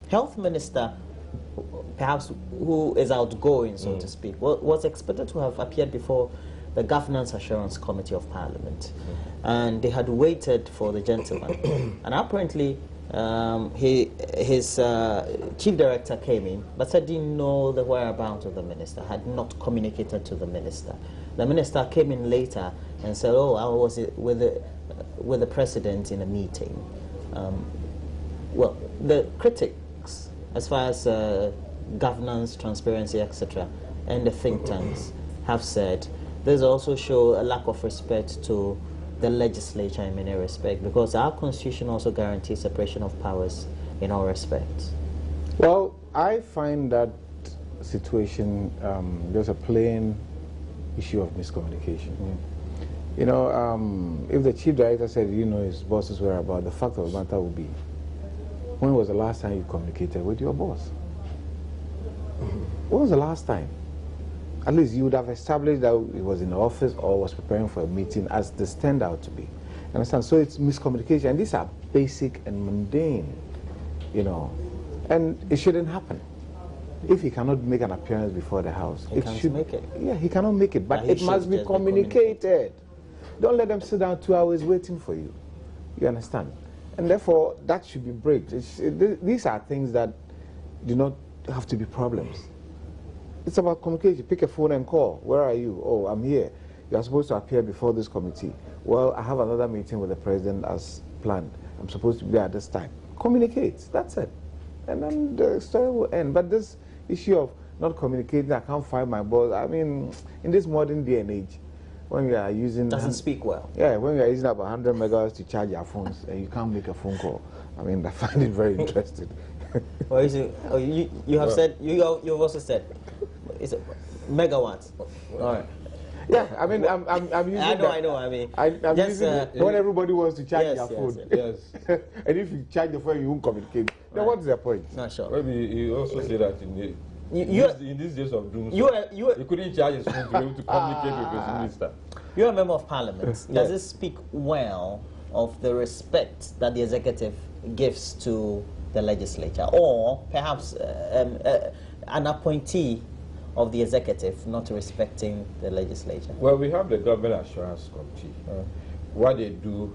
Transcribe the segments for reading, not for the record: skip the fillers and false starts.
health minister, perhaps who is outgoing, so to speak, was expected to have appeared before the Governance Assurance Committee of Parliament, and they had waited for the gentleman, and apparently his chief director came in, but said didn't know the whereabouts of the minister, had not communicated to the minister. The minister came in later and said, "Oh, I was with the president in a meeting." Well, the critics, as far as governance, transparency, etc., and the think tanks have said, this also shows a lack of respect to the legislature in many respects, because our constitution also guarantees separation of powers in all respects. Well, I find that situation, there's a plain issue of miscommunication. You know, if the chief director said, you know, his boss's whereabouts, the fact of the matter would be, when was the last time you communicated with your boss? When was the last time? At least you would have established that he was in the office or was preparing for a meeting, as this turned out to be. Understand? So it's miscommunication, and these are basic and mundane, you know, and it shouldn't happen. If he cannot make an appearance before the House, He can't make it. Yeah, he cannot make it, but it must be communicated. communicated. Don't let them sit down 2 hours waiting for you. You understand? And therefore, that should be bridged. These are things that do not have to be problems. It's about communication. Pick a phone and call. Where are you? Oh, I'm here. You are supposed to appear before this committee. Well, I have another meeting with the president as planned. I'm supposed to be there at this time. Communicate. That's it. And then the story will end. But this issue of not communicating, I can't find my boss. I mean, in this modern day and age, when we are using... Doesn't speak well. Yeah, when we are using about 100 megahertz to charge your phones and you can't make a phone call. I mean, I find it very interesting. Well, you have said, you've also said, it's megawatts. All right. Yeah, I mean, I'm using I know, I mean. I'm just, using when everybody wants to charge their phone. Yes. And if you charge the phone, you won't communicate. Then what's the point? Not sure. Maybe you also say that in these days of doom, he couldn't charge his phone to be able to communicate with his minister. You're a member of Parliament. Does this speak well of the respect that the executive gives to the legislature, or perhaps an appointee of the executive not respecting the legislature? Well, we have the Government Assurance Committee. What they do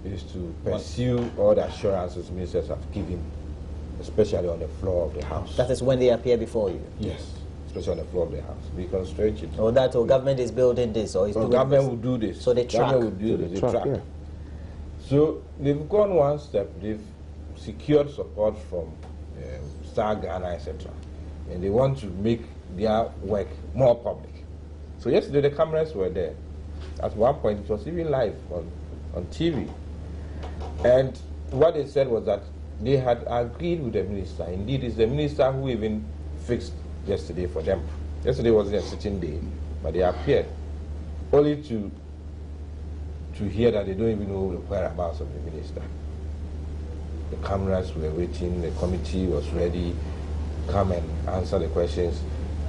is to pursue all the assurances ministers have given, especially on the floor of the House. That is when they appear before you? Yes, especially on the floor of the House. We can stretch it. Or government is building this, or is doing government this. will do this. So they track. Government will do this. They track. Yeah. So they've gone one step. They've secured support from Star Ghana, etc. And they want to make their work more public. So yesterday the cameras were there. At one point it was even live on TV. And what they said was that they had agreed with the minister. Indeed, it's the minister who even fixed yesterday for them. Yesterday wasn't a sitting day, but they appeared only to hear that they don't even know the whereabouts of the minister. The cameras were waiting, the committee was ready, come and answer the questions.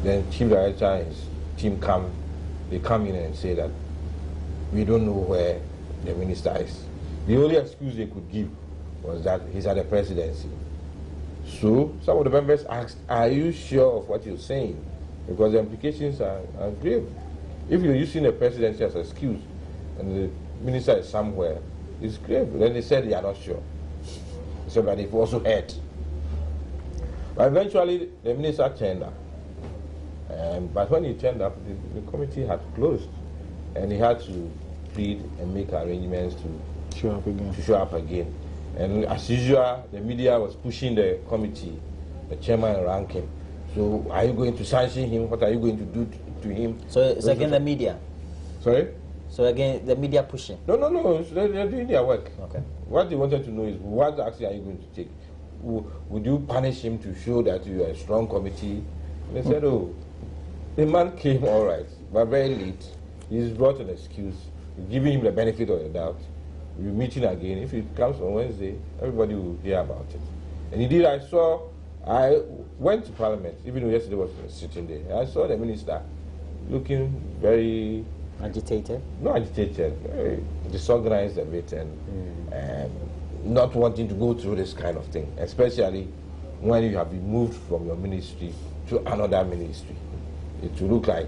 Then Chief Director and his team come in and say that we don't know where the minister is. The only excuse they could give was that he's at the presidency. So some of the members asked, are you sure of what you're saying? Because the implications are grave. If you're using the presidency as an excuse and the minister is somewhere, it's grave. Then they said they are not sure. So that they've also heard. But eventually the minister turned up. But when he turned up, the committee had closed, and he had to plead and make arrangements to show up again. And as usual, the media was pushing the committee, the chairman and ranking. So are you going to sanction him? What are you going to do to him? So it's again the media? Sorry? So again, the media pushing? No. They're doing their work. Okay. What they wanted to know is, what action are you going to take? Would you punish him to show that you are a strong committee? And they said, oh, the man came all right, but very late. He's brought an excuse, giving him the benefit of the doubt. We're meeting again. If it comes on Wednesday, everybody will hear about it. And indeed, I went to Parliament, even though yesterday was sitting there. I saw the minister looking very... Agitated? Not agitated, very disorganized a bit, and not wanting to go through this kind of thing, especially when you have been moved from your ministry to another ministry. It will look like,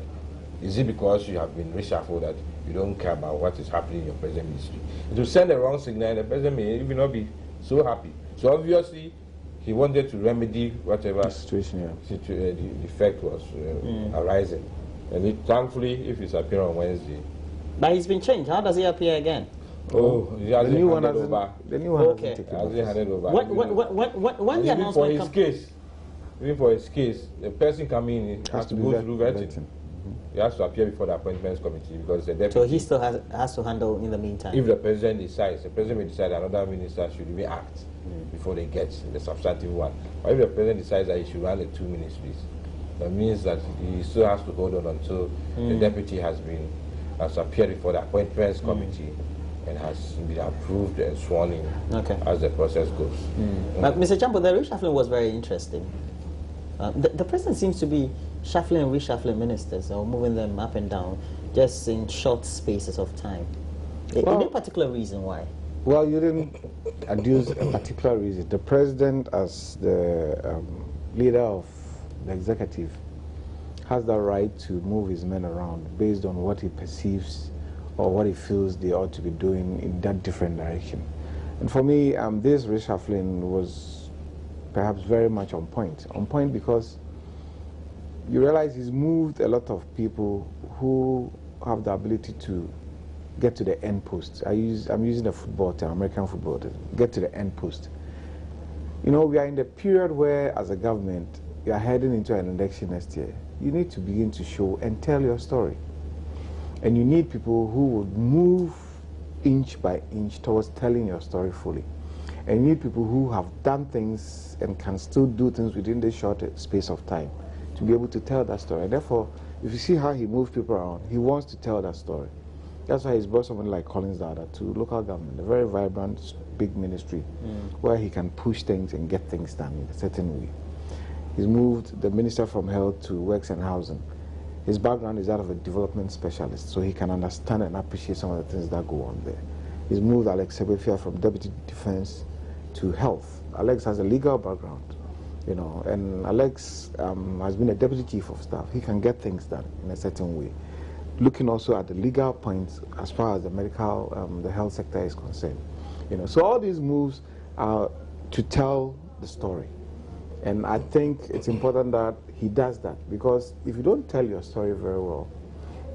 is it because you have been reshuffled that you don't care about what is happening in your present ministry? It will send the wrong signal, and the president may even not be so happy. So obviously, he wanted to remedy whatever the situation, the effect was arising. And thankfully, if he's appearing on Wednesday. But he's been changed. How does he appear again? Oh, he hasn't handed over. The new one Okay. hasn't taken Hasn't handed over. When the Even for announcement his case, the person coming in has to go through vetting. He has to appear before the appointments committee because the deputy. So he still has to handle in the meantime. If the president decides, the president may decide another minister should even act before they get the substantive one. But if the president decides that he should run the two ministries, that means that he still has to hold on until the deputy has appeared before the appointments committee and has been approved and sworn in as the process goes. But Mr. Champo, the reshuffling was very interesting. The president seems to be shuffling and reshuffling ministers or moving them up and down just in short spaces of time. Well, any particular reason why? Well, you didn't adduce a particular reason. The president, as the leader of the executive, has the right to move his men around based on what he perceives or what he feels they ought to be doing in that different direction. And for me, this reshuffling was perhaps very much on point. On point because you realize he's moved a lot of people who have the ability to get to the end post. I'm using the football term, American football, to get to the end post. You know, we are in the period where, as a government, you are heading into an election next year. You need to begin to show and tell your story. And you need people who would move inch by inch towards telling your story fully. And you need people who have done things and can still do things within this short space of time to be able to tell that story. And therefore, if you see how he moves people around, he wants to tell that story. That's why he's brought someone like Collins Dada to local government, a very vibrant, big ministry, where he can push things and get things done in a certain way. He's moved the Minister from Health to Works and Housing. His background is that of a development specialist, so he can understand and appreciate some of the things that go on there. He's moved Alex Sebefia from Deputy Defense to Health. Alex has a legal background, you know, and Alex has been a Deputy Chief of Staff. He can get things done in a certain way. Looking also at the legal points as far as the medical, the health sector is concerned. You know, so all these moves are to tell the story. And I think it's important that he does that, because if you don't tell your story very well,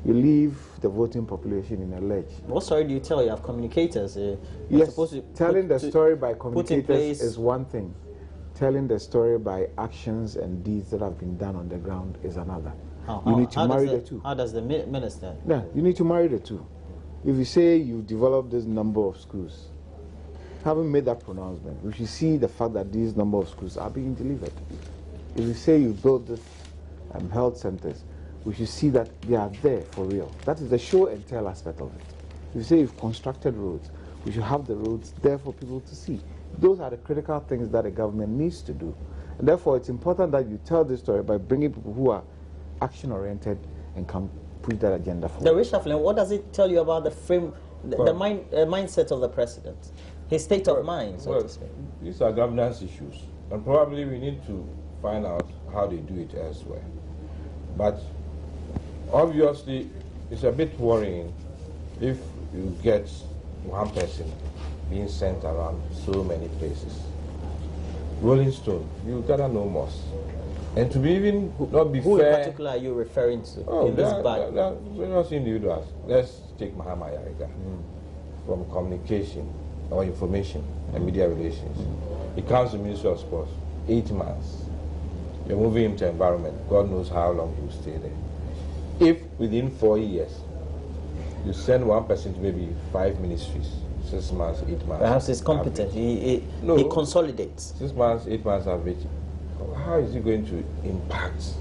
you leave the voting population in a ledge. What story do you tell? You have communicators. Yes, telling the story by communicators is one thing. Telling the story by actions and deeds that have been done on the ground is another. You need to marry the two. How does the minister? Yeah, you need to marry the two. If you say you developed this number of schools, having made that pronouncement, we should see the fact that these number of schools are being delivered. If you say you built this health centers, we should see that they are there for real. That is the show and tell aspect of it. If you say you've constructed roads, we should have the roads there for people to see. Those are the critical things that a government needs to do. And therefore, it's important that you tell this story by bringing people who are action-oriented and can push that agenda forward. The reshuffling, what does it tell you about the mindset of the president? His state of mind, so to speak. These are governance issues, and probably we need to find out how they do it elsewhere. But obviously, it's a bit worrying if you get one person being sent around so many places. Rolling Stone, you gotta know most. And to be even not be who fair. Who in particular are you referring to in this bag? There are various individuals. Let's take Mahama Yariga from communication or information and media relations. He comes to the Ministry of Sports, 8 months. You're moving him to environment. God knows how long he will stay there. If within 4 years you send one person to maybe 5 ministries, 6 months, 8 months. Perhaps he's competent. He consolidates. 6 months, 8 months average. How is it going to impact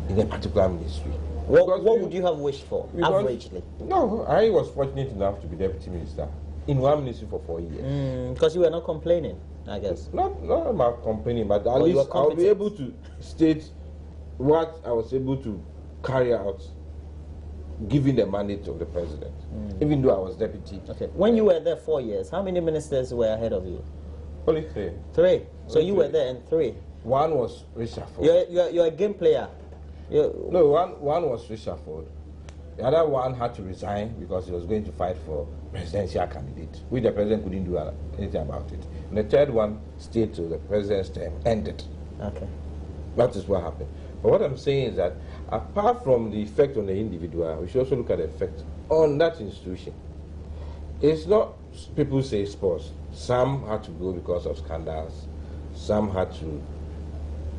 in a particular ministry? What would you have wished for, averagely? No, I was fortunate enough to be deputy minister in one ministry for 4 years. Because you were not complaining, I guess. Not about complaining, but at least I'll be able to state what I was able to carry out given the mandate of the president, even though I was deputy. Okay. When you were there 4 years, how many ministers were ahead of you? Only 3. 3. So you were there in 3. One was reshuffled. You're a game player. No, one was reshuffled. The other one had to resign because he was going to fight for presidential candidate, which the president couldn't do anything about it. And the third one stayed till the president's term ended. Okay. That is what happened. But what I'm saying is that apart from the effect on the individual, we should also look at the effect on that institution. It's not people say sports. Some had to go because of scandals. Some had to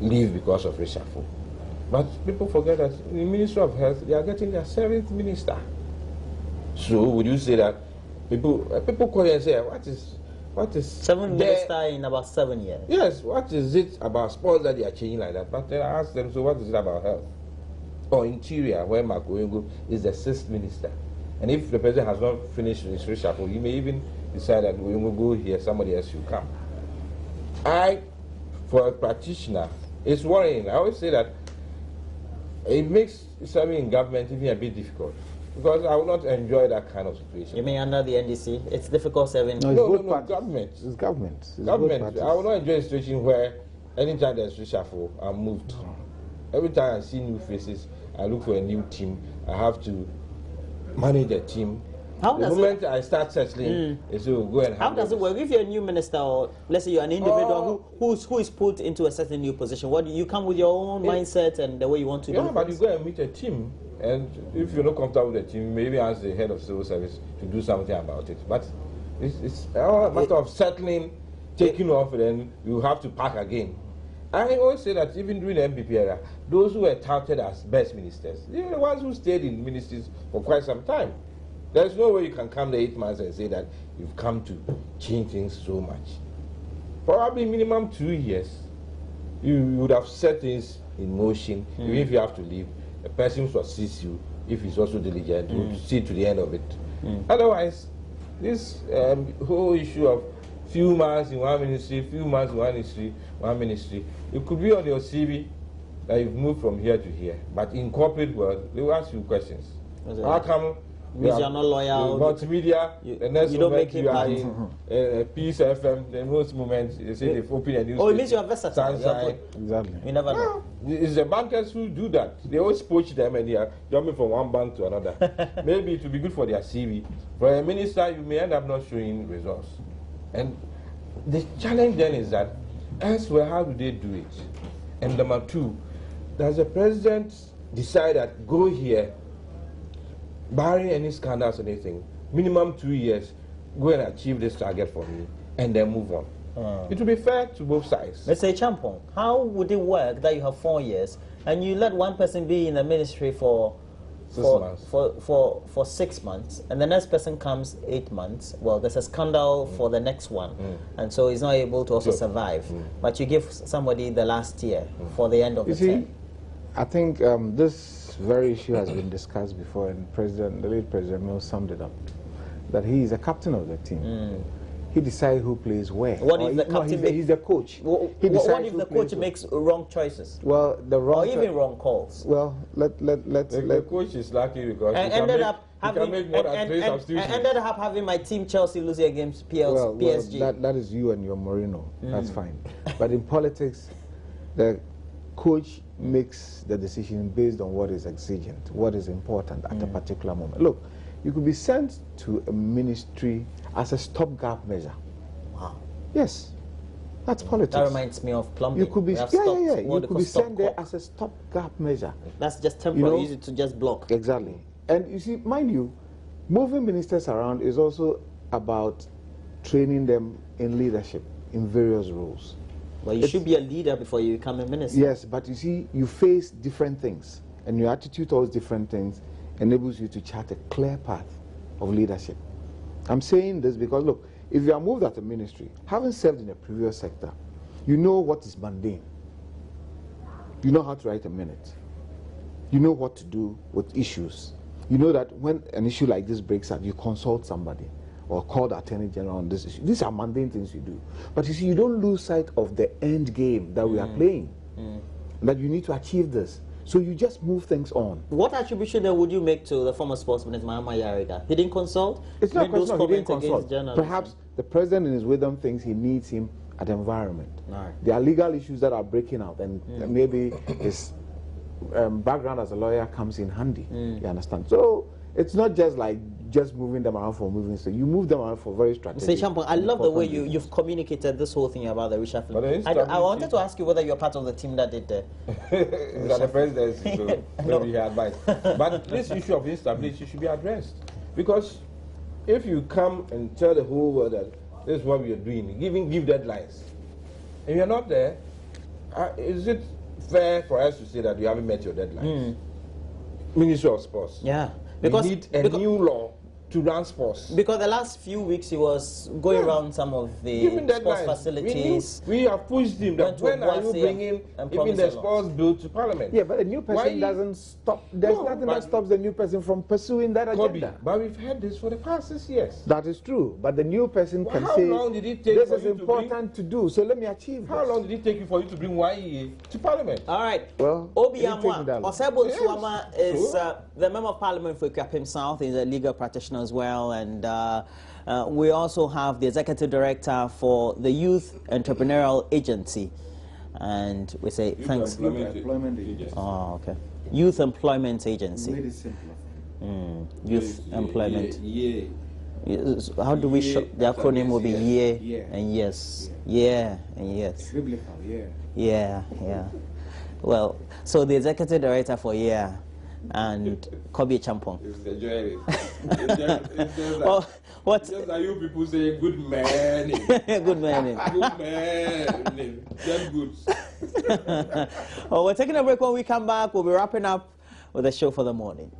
leave because of reshuffle. But people forget that in the Ministry of Health, they are getting their 7th minister. So would you say that people call and say, what is 7th minister in about 7 years? Yes, what is it about sports that they are changing like that? But then I ask them, so what is it about health? Or interior, where Mark Oyengo is the 6th minister. And if the president has not finished his reshuffle, he may even decide that Oyengo go here, somebody else should come. For a practitioner, it's worrying. I always say that it makes serving in government even a bit difficult, because I will not enjoy that kind of situation. You mean under the NDC? It's difficult serving? No, government. It's government. Government. I will not enjoy a situation where anytime there's reshuffle, I'm moved. Every time I see new faces, I look for a new team. I have to manage a team. The moment I start settling, they say, go and how does it work? If you're a new minister, or let's say you're an individual who is put into a certain new position, what do you come with your own mindset and the way you want to do Yeah, but things? you go and meet a team, and if you're not comfortable with the team, maybe ask the head of civil service to do something about it. But it's a matter of settling, taking off, and then you have to pack again. I always say that even during the MPP era, those who were touted as best ministers, they were the ones who stayed in ministries for quite some time. There's no way you can come the 8 months and say that you've come to change things so much. Probably minimum 2 years, you would have set things in motion. Even if you have to leave, the person who assists you, if he's also diligent, will see to the end of it. Otherwise, this whole issue of few months in one ministry, one ministry, it could be on your CV that you've moved from here to here. But in corporate world, they will ask you questions. How come you are not loyal? Multimedia, the next you don't moment make you are in Peace FM, the most moments they say they've opened a new it means you are versatile. Exactly. You never know. It's the bankers who do that. They always poach them and they are jumping from one bank to another. Maybe it will be good for their CV. For a minister, you may end up not showing results. And the challenge then is that elsewhere, how do they do it? And number two, does the president decide that go here, barring any scandals or anything, minimum 2 years, go and achieve this target for me, and then move on? It will be fair to both sides. Let's say, Champong, how would it work that you have 4 years and you let one person be in the ministry for 6 months, and the next person comes 8 months? Well, there's a scandal for the next one, and so he's not able to also survive. But you give somebody the last year for the end of the term. I think this very issue has been discussed before, and the late President Mills summed it up, that he is a captain of the team. He decides who plays where. What if the captain he's the coach. What if the coach makes wrong choices? Well, or even wrong calls. Well, the coach is lucky because he can make more than 3 substitutions. I ended up having my team Chelsea losing against PSG. Well, that is you and your Mourinho. That's fine. But in politics, the coach makes the decision based on what is exigent, what is important at a particular moment. Look, you could be sent to a ministry as a stopgap measure. Wow. Yes, that's politics. That reminds me of plumbing. You could be, you could be sent there as a stopgap measure. That's just temporary, easy to just block. Exactly. And you see, mind you, moving ministers around is also about training them in leadership, in various roles. Well, you should be a leader before you become a minister. Yes, but you see, you face different things, and your attitude towards different things enables you to chart a clear path of leadership. I'm saying this because, look, if you are moved at a ministry, having served in a previous sector, you know what is mundane. You know how to write a minute. You know what to do with issues. You know that when an issue like this breaks out, you consult somebody or call the Attorney General on this issue. These are mundane things you do. But you see, you don't lose sight of the end game that we are playing, that you need to achieve this. So you just move things on. What attribution then would you make to the former sports minister, Mahama Yariga? He didn't consult? It's not a question of he didn't consult. Perhaps the president in his wisdom thinks he needs him at the environment. Right. There are legal issues that are breaking out, and maybe his background as a lawyer comes in handy. You understand? So it's not just like just moving them around for moving. So you move them around for very strategic. Say, Champong, I love the way you've communicated this whole thing about the reshuffling. I wanted to ask you whether you're part of the team that did the It's the presidency, so maybe he advice. But this issue of instability should be addressed, because if you come and tell the whole world that this is what we are doing, give deadlines, and you're not there, is it fair for us to say that you haven't met your deadlines? Ministry of Sports. Yeah. Because we need a new law to run sports. Because the last few weeks he was going around some of the sports facilities. We have pushed him that when are you bringing even the sports bill to Parliament? Yeah, but the new person doesn't stop. There's nothing that stops the new person from pursuing that agenda. But we've had this for the past 6 years. That is true. But the new person can how say, long did it take this for is you important to do, so let me achieve How this. long did it take you for you to bring YEA to Parliament? All right. Well, Obi it didn't take me Amwa that long. Osebo Nsuama is the Member of Parliament for Kwapim South. He's a legal practitioner as well, and we also have the Executive Director for the Youth Entrepreneurial Agency, and we say thanks. Employment Agency. Oh, okay. Youth Employment Agency. Made it simpler. Youth Employment. Yeah. How do we show the acronym? Will be Yeah. and yes. Yeah and yes. Biblical, yeah. Yeah. Well, so the Executive Director for and Kobe Champong. It's the joy. It's just like, What's just like you people say good man. good man? Good man. Just good. Well, we're taking a break. When we come back, we'll be wrapping up with the show for the morning.